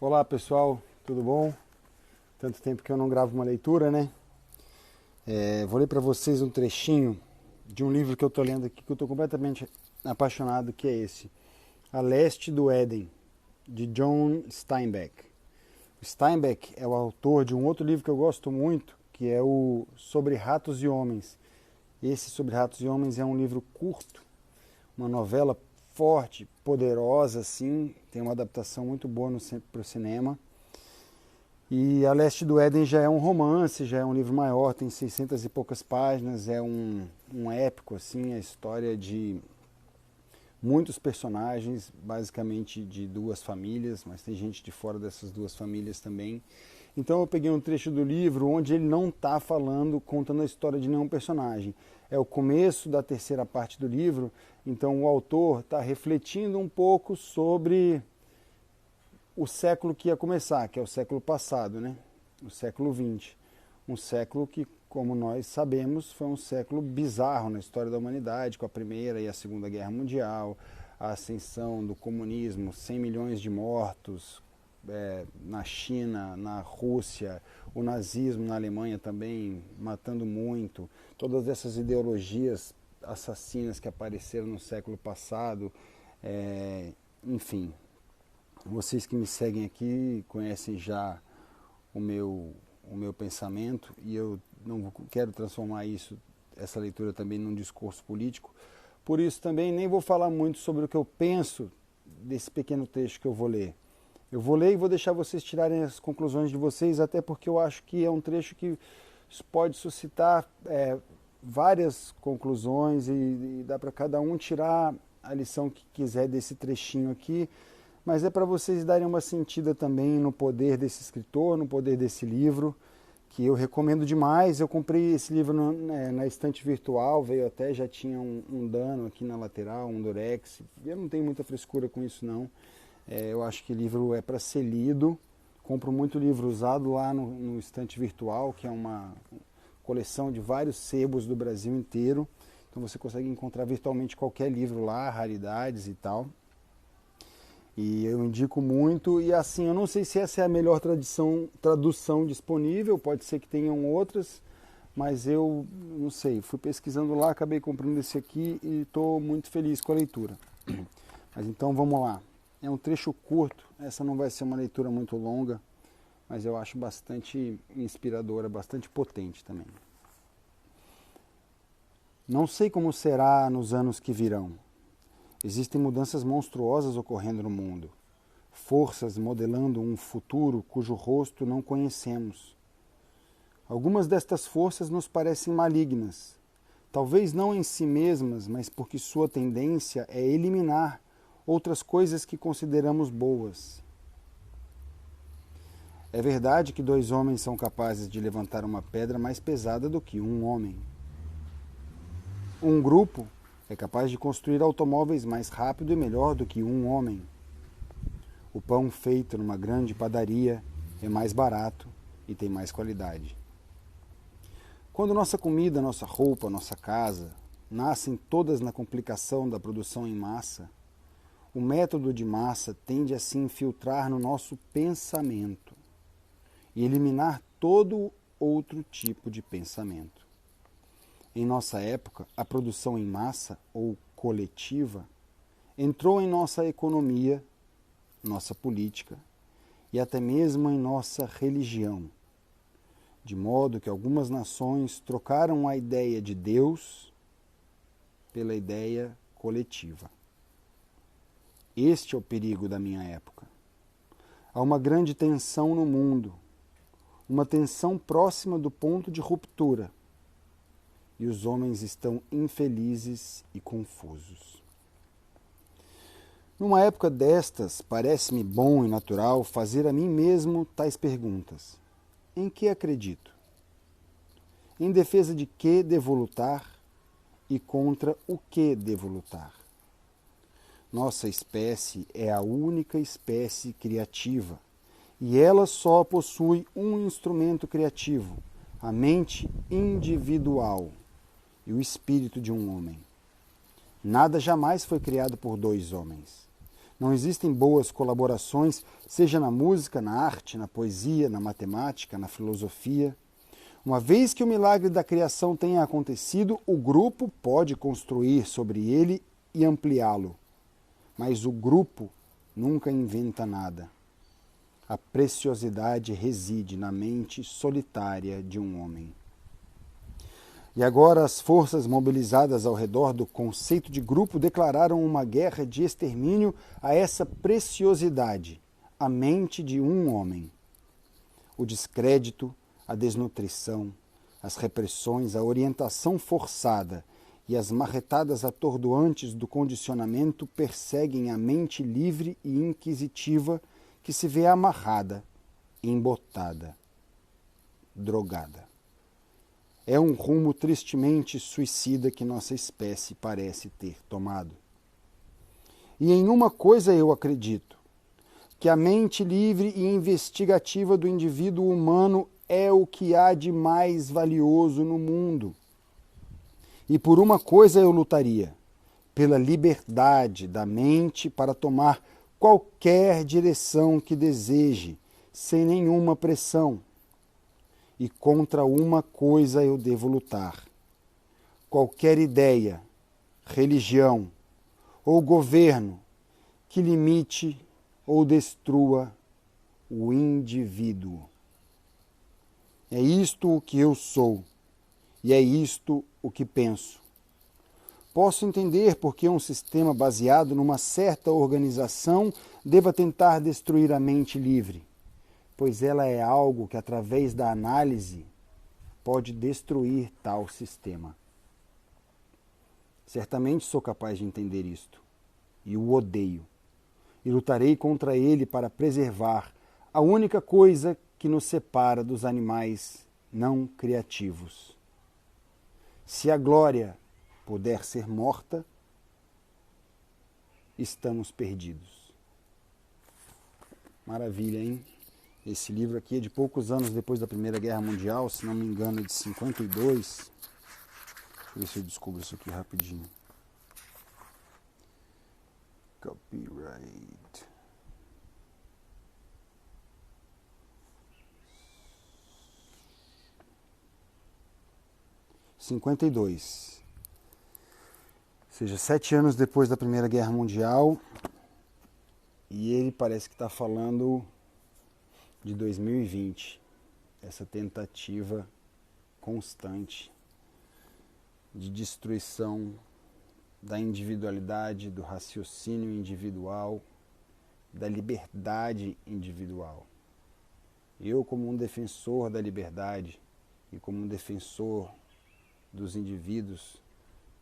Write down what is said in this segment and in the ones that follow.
Olá pessoal, tudo bom? Tanto tempo que eu não gravo uma leitura, né? Vou ler para vocês um trechinho de um livro que eu estou lendo aqui, que eu estou completamente apaixonado, que é esse, A Leste do Éden, de John Steinbeck. O Steinbeck é o autor de um outro livro que eu gosto muito, que é o Sobre Ratos e Homens. Esse Sobre Ratos e Homens é um livro curto, uma novela forte, poderosa, assim, tem uma adaptação muito boa para o cinema. E A Leste do Éden já é um romance, já é um livro maior, tem 600 e poucas páginas, é um épico, assim, a história de muitos personagens, basicamente de duas famílias, mas tem gente de fora dessas duas famílias também. Então eu peguei um trecho do livro onde ele não está contando a história de nenhum personagem. É o começo da terceira parte do livro, então o autor está refletindo um pouco sobre o século que ia começar, que é o século passado, né? O século XX. Um século que, como nós sabemos, foi um século bizarro na história da humanidade, com a Primeira e a Segunda Guerra Mundial, a ascensão do comunismo, 100 milhões de mortos na China, na Rússia, o nazismo na Alemanha também matando muito, todas essas ideologias assassinas que apareceram no século passado, enfim. Vocês que me seguem aqui conhecem já o meu pensamento, e eu não quero transformar essa leitura também num discurso político. Por isso também nem vou falar muito sobre o que eu penso desse pequeno texto que eu vou ler. Eu vou ler e vou deixar vocês tirarem as conclusões de vocês, até porque eu acho que é um trecho que pode suscitar várias conclusões e dá para cada um tirar a lição que quiser desse trechinho aqui, mas é para vocês darem uma sentida também no poder desse escritor, no poder desse livro, que eu recomendo demais. Eu comprei esse livro na estante virtual, veio até, já tinha um dano aqui na lateral, um durex. Eu não tenho muita frescura com isso não. Eu acho que livro é para ser lido. Compro muito livro usado lá no estante virtual, que é uma coleção de vários sebos do Brasil inteiro. Então você consegue encontrar virtualmente qualquer livro lá, raridades e tal. E eu indico muito, e assim, eu não sei se essa é a melhor tradução disponível, pode ser que tenham outras, mas eu não sei, fui pesquisando lá, acabei comprando esse aqui e estou muito feliz com a leitura. Mas então vamos lá, é um trecho curto, essa não vai ser uma leitura muito longa, mas eu acho bastante inspiradora, bastante potente também. Não sei como será nos anos que virão. Existem mudanças monstruosas ocorrendo no mundo, forças modelando um futuro cujo rosto não conhecemos. Algumas destas forças nos parecem malignas, talvez não em si mesmas, mas porque sua tendência é eliminar outras coisas que consideramos boas. É verdade que 2 homens são capazes de levantar uma pedra mais pesada do que um homem. Um grupo é capaz de construir automóveis mais rápido e melhor do que um homem. O pão feito numa grande padaria é mais barato e tem mais qualidade. Quando nossa comida, nossa roupa, nossa casa nascem todas na complicação da produção em massa, o método de massa tende a se infiltrar no nosso pensamento e eliminar todo outro tipo de pensamento. Em nossa época, a produção em massa, ou coletiva, entrou em nossa economia, nossa política e até mesmo em nossa religião, de modo que algumas nações trocaram a ideia de Deus pela ideia coletiva. Este é o perigo da minha época. Há uma grande tensão no mundo, uma tensão próxima do ponto de ruptura, e os homens estão infelizes e confusos. Numa época destas, parece-me bom e natural fazer a mim mesmo tais perguntas. Em que acredito? Em defesa de que devo lutar e contra o que devo lutar? Nossa espécie é a única espécie criativa, e ela só possui um instrumento criativo, a mente individual e o espírito de um homem. Nada jamais foi criado por 2 homens. Não existem boas colaborações, seja na música, na arte, na poesia, na matemática, na filosofia. Uma vez que o milagre da criação tenha acontecido, o grupo pode construir sobre ele e ampliá-lo. Mas o grupo nunca inventa nada. A preciosidade reside na mente solitária de um homem. E agora as forças mobilizadas ao redor do conceito de grupo declararam uma guerra de extermínio a essa preciosidade, a mente de um homem. O descrédito, a desnutrição, as repressões, a orientação forçada e as marretadas atordoantes do condicionamento perseguem a mente livre e inquisitiva que se vê amarrada, embotada, drogada. É um rumo tristemente suicida que nossa espécie parece ter tomado. E em uma coisa eu acredito, que a mente livre e investigativa do indivíduo humano é o que há de mais valioso no mundo. E por uma coisa eu lutaria, pela liberdade da mente para tomar qualquer direção que deseje, sem nenhuma pressão. E contra uma coisa eu devo lutar. Qualquer ideia, religião ou governo que limite ou destrua o indivíduo. É isto o que eu sou, e é isto o que penso. Posso entender por que um sistema baseado numa certa organização deva tentar destruir a mente livre, pois ela é algo que, através da análise, pode destruir tal sistema. Certamente sou capaz de entender isto, e o odeio, e lutarei contra ele para preservar a única coisa que nos separa dos animais não criativos. Se a glória puder ser morta, estamos perdidos. Maravilha, hein? Esse livro aqui é de poucos anos depois da Primeira Guerra Mundial, se não me engano é de 52. Deixa eu ver se eu descubro isso aqui rapidinho. Copyright. (52). Ou seja, 7 anos depois da Primeira Guerra Mundial, e ele parece que está falando de 2020, essa tentativa constante de destruição da individualidade, do raciocínio individual, da liberdade individual. Eu, como um defensor da liberdade e como um defensor dos indivíduos,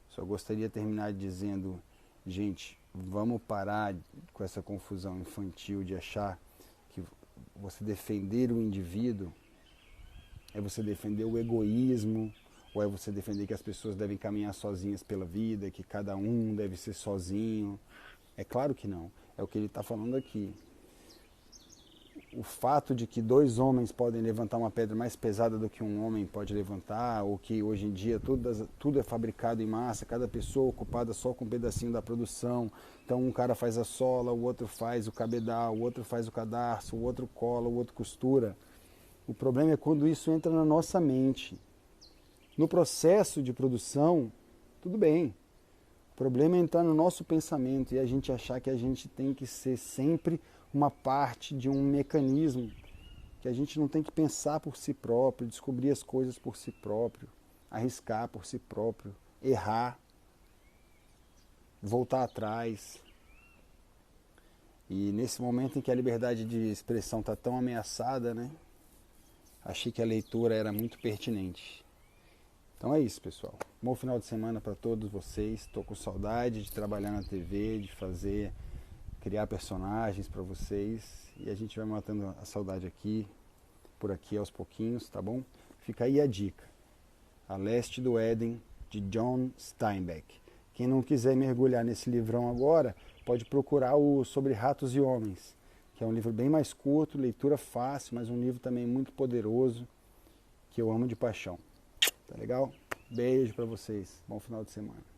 só gostaria de terminar dizendo, gente, vamos parar com essa confusão infantil de achar que você defender o indivíduo é você defender o egoísmo, ou é você defender que as pessoas devem caminhar sozinhas pela vida, que cada um deve ser sozinho. É claro que não. É o que ele está falando aqui. O fato de que 2 homens podem levantar uma pedra mais pesada do que um homem pode levantar, ou que hoje em dia tudo é fabricado em massa, cada pessoa ocupada só com um pedacinho da produção. Então um cara faz a sola, o outro faz o cabedal, o outro faz o cadarço, o outro cola, o outro costura. O problema é quando isso entra na nossa mente. No processo de produção, tudo bem. O problema é entrar no nosso pensamento e a gente achar que a gente tem que ser sempre uma parte de um mecanismo, que a gente não tem que pensar por si próprio, descobrir as coisas por si próprio, arriscar por si próprio, errar, voltar atrás. E nesse momento em que a liberdade de expressão está tão ameaçada, né? Achei que a leitura era muito pertinente. Então é isso, pessoal. Bom final de semana para todos vocês. Estou com saudade de trabalhar na TV, de criar personagens para vocês. E a gente vai matando a saudade aqui, por aqui aos pouquinhos, tá bom? Fica aí a dica. A Leste do Éden, de John Steinbeck. Quem não quiser mergulhar nesse livrão agora, pode procurar o Sobre Ratos e Homens, que é um livro bem mais curto, leitura fácil, mas um livro também muito poderoso, que eu amo de paixão. Tá legal? Beijo para vocês. Bom final de semana.